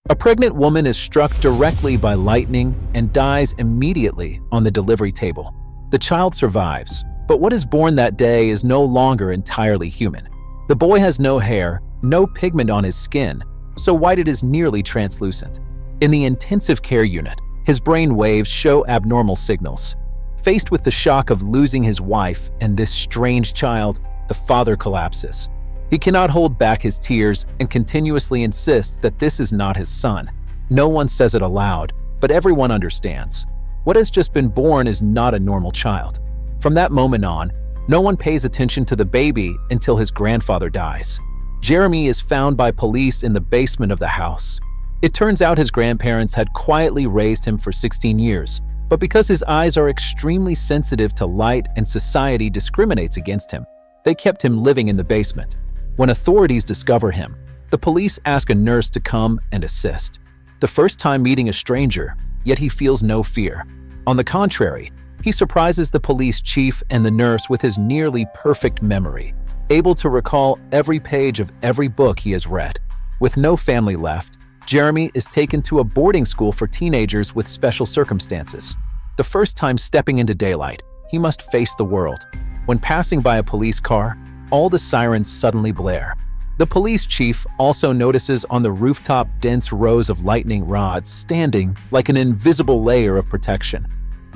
A pregnant woman is struck directly by lightning and dies immediately on the delivery table. The child survives, but what is born that day is no longer entirely human. The boy has no hair, no pigment on his skin, so white it is nearly translucent. In the intensive care unit, his brain waves show abnormal signals. Faced with the shock of losing his wife and this strange child, the father collapses. He cannot hold back his tears and continuously insists that this is not his son. No one says it aloud, but everyone understands. What has just been born is not a normal child. From that moment on, no one pays attention to the baby until his grandfather dies. Jeremy is found by police in the basement of the house. It turns out his grandparents had quietly raised him for 16 years, but because his eyes are extremely sensitive to light and society discriminates against him, they kept him living in the basement. When authorities discover him, the police ask a nurse to come and assist. The first time meeting a stranger, yet he feels no fear. On the contrary, he surprises the police chief and the nurse with his nearly perfect memory, able to recall every page of every book he has read. With no family left, Jeremy is taken to a boarding school for teenagers with special circumstances. The first time stepping into daylight, he must face the world. When passing by a police car, all the sirens suddenly blare. The police chief also notices on the rooftop dense rows of lightning rods standing like an invisible layer of protection.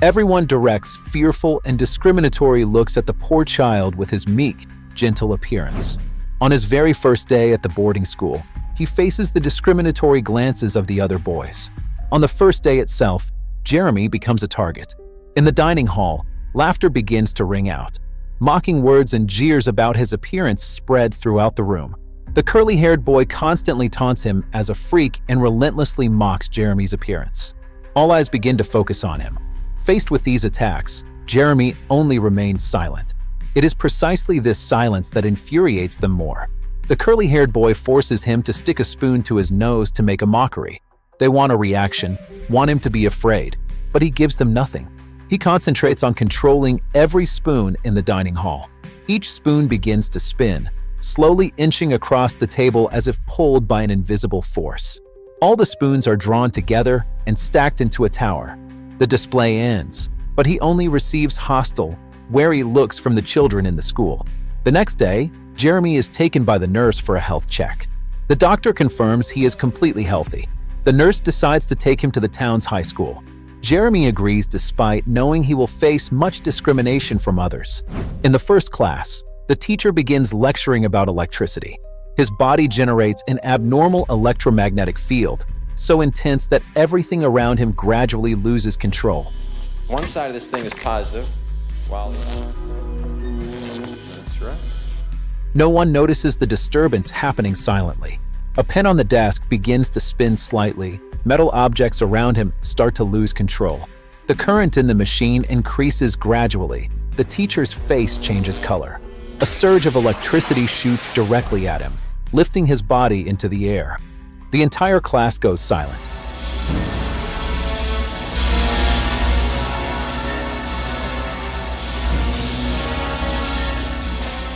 Everyone directs fearful and discriminatory looks at the poor child with his meek, gentle appearance. On his very first day at the boarding school, he faces the discriminatory glances of the other boys. On the first day itself, Jeremy becomes a target. In the dining hall, laughter begins to ring out. Mocking words and jeers about his appearance spread throughout the room. The curly-haired boy constantly taunts him as a freak and relentlessly mocks Jeremy's appearance. All eyes begin to focus on him. Faced with these attacks, Jeremy only remains silent. It is precisely this silence that infuriates them more. The curly-haired boy forces him to stick a spoon to his nose to make a mockery. They want a reaction, want him to be afraid, but he gives them nothing. He concentrates on controlling every spoon in the dining hall. Each spoon begins to spin, slowly inching across the table as if pulled by an invisible force. All the spoons are drawn together and stacked into a tower. The display ends, but he only receives hostile, wary looks from the children in the school. The next day, Jeremy is taken by the nurse for a health check. The doctor confirms he is completely healthy. The nurse decides to take him to the town's high school. Jeremy agrees despite knowing he will face much discrimination from others. In the first class, the teacher begins lecturing about electricity. His body generates an abnormal electromagnetic field, so intense that everything around him gradually loses control. One side of this thing is positive, while that's right. No one notices the disturbance happening silently. A pen on the desk begins to spin slightly. Metal objects around him start to lose control. The current in the machine increases gradually. The teacher's face changes color. A surge of electricity shoots directly at him, lifting his body into the air. The entire class goes silent.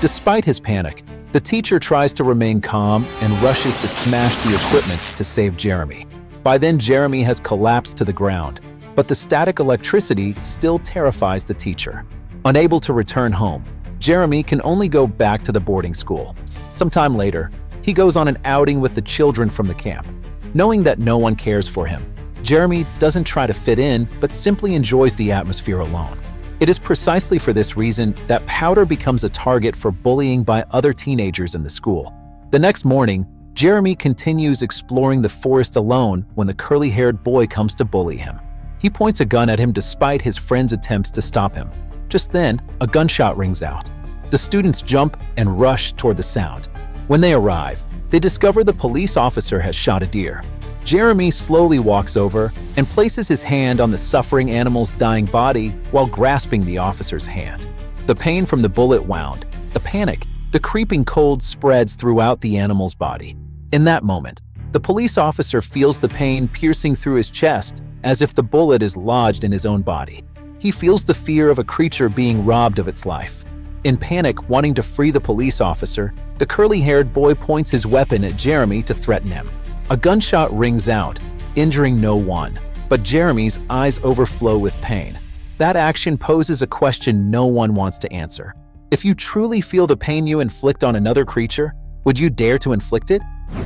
Despite his panic, the teacher tries to remain calm and rushes to smash the equipment to save Jeremy. By then, Jeremy has collapsed to the ground, but the static electricity still terrifies the teacher. Unable to return home, Jeremy can only go back to the boarding school. Sometime later, he goes on an outing with the children from the camp. Knowing that no one cares for him, Jeremy doesn't try to fit in, but simply enjoys the atmosphere alone. It is precisely for this reason that Powder becomes a target for bullying by other teenagers in the school. The next morning, Jeremy continues exploring the forest alone when the curly-haired boy comes to bully him. He points a gun at him despite his friend's attempts to stop him. Just then, a gunshot rings out. The students jump and rush toward the sound. When they arrive, they discover the police officer has shot a deer. Jeremy slowly walks over and places his hand on the suffering animal's dying body while grasping the officer's hand. The pain from the bullet wound, the panic, the creeping cold spreads throughout the animal's body. In that moment, the police officer feels the pain piercing through his chest as if the bullet is lodged in his own body. He feels the fear of a creature being robbed of its life. In panic, wanting to free the police officer, the curly-haired boy points his weapon at Jeremy to threaten him. A gunshot rings out, injuring no one, but Jeremy's eyes overflow with pain. That action poses a question no one wants to answer. If you truly feel the pain you inflict on another creature, would you dare to inflict it?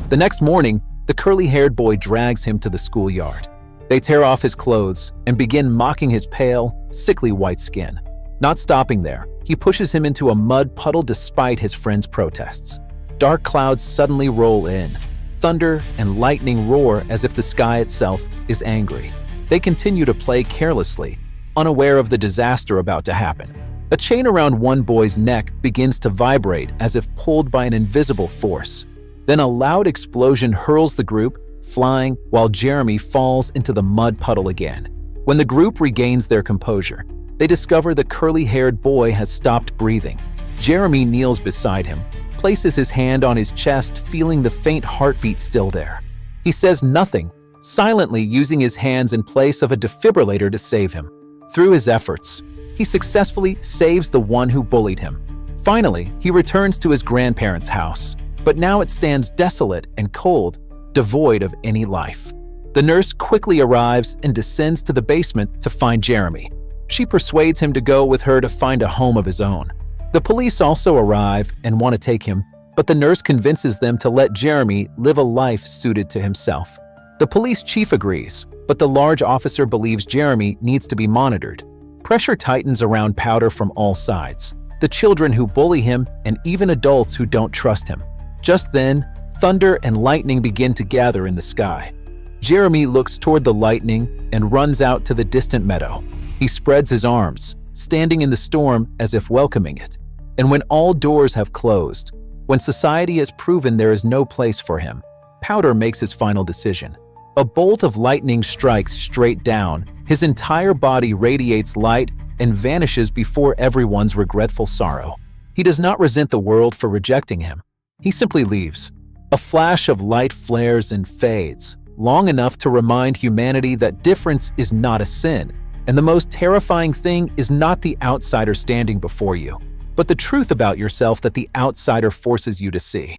The next morning, the curly-haired boy drags him to the schoolyard. They tear off his clothes and begin mocking his pale, sickly white skin. Not stopping there, he pushes him into a mud puddle despite his friend's protests. Dark clouds suddenly roll in. Thunder and lightning roar as if the sky itself is angry. They continue to play carelessly, unaware of the disaster about to happen. A chain around one boy's neck begins to vibrate as if pulled by an invisible force. Then a loud explosion hurls the group, flying while Jeremy falls into the mud puddle again. When the group regains their composure, they discover the curly-haired boy has stopped breathing. Jeremy kneels beside him, places his hand on his chest, feeling the faint heartbeat still there. He says nothing, silently using his hands in place of a defibrillator to save him. Through his efforts, he successfully saves the one who bullied him. Finally, he returns to his grandparents' house, but now it stands desolate and cold, devoid of any life. The nurse quickly arrives and descends to the basement to find Jeremy. She persuades him to go with her to find a home of his own. The police also arrive and want to take him, but the nurse convinces them to let Jeremy live a life suited to himself. The police chief agrees, but the large officer believes Jeremy needs to be monitored. Pressure tightens around Powder from all sides, the children who bully him and even adults who don't trust him. Just then, thunder and lightning begin to gather in the sky. Jeremy looks toward the lightning and runs out to the distant meadow. He spreads his arms, standing in the storm as if welcoming it. And when all doors have closed, when society has proven there is no place for him, Powder makes his final decision. A bolt of lightning strikes straight down. His entire body radiates light and vanishes before everyone's regretful sorrow. He does not resent the world for rejecting him. He simply leaves. A flash of light flares and fades, long enough to remind humanity that difference is not a sin, and the most terrifying thing is not the outsider standing before you, but the truth about yourself that the outsider forces you to see.